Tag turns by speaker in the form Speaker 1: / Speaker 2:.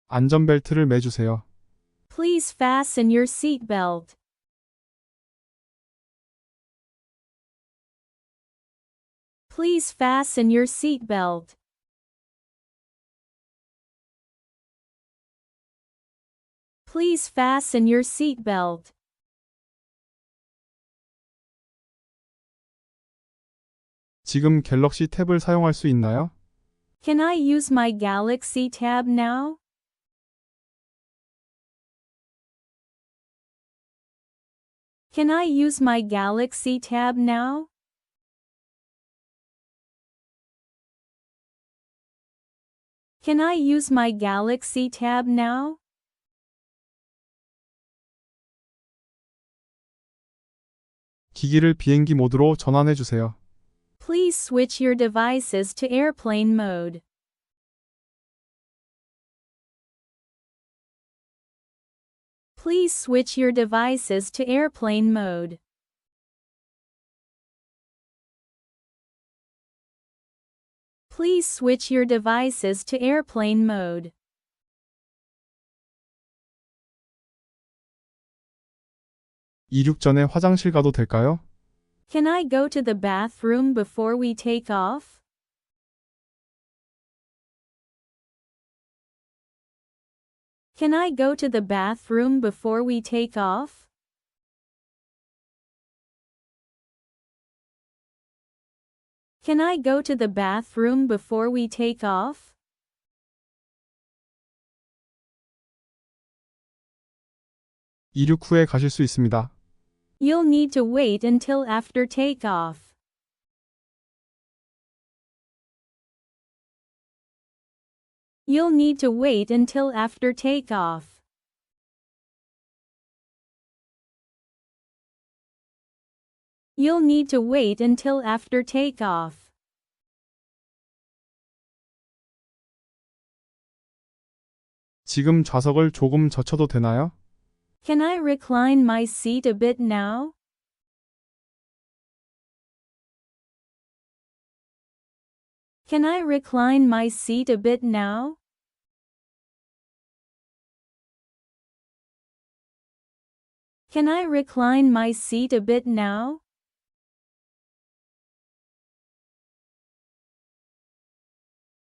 Speaker 1: 안전벨트를 매주세요.
Speaker 2: Please fasten your seatbelt. Please fasten your seatbelt. Please fasten your seatbelt.
Speaker 1: 지금 갤럭시 탭을 사용할 수 있나요?
Speaker 2: Can I use my Galaxy Tab now? Can I use my Galaxy Tab now? Can I use my Galaxy Tab now?
Speaker 1: 기기를 비행기 모드로 전환해 주세요.
Speaker 2: Please switch your devices to airplane mode. Please switch your devices to airplane mode. Please switch your devices to airplane mode.
Speaker 1: 이륙 전에 화장실 가도 될까요?
Speaker 2: Can I go to the bathroom before we take off? Can I go to the bathroom before we take off? Can I go to the bathroom before we take off?
Speaker 1: 이륙 후에 가실 수 있습니다.
Speaker 2: You'll need to wait until after takeoff. You'll need to wait until after takeoff. You'll need to wait until after takeoff.
Speaker 1: 지금 좌석을 조금 젖혀도 되나요?
Speaker 2: Can I recline my seat a bit now? Can I recline my seat a bit now? Can I recline my seat a bit now?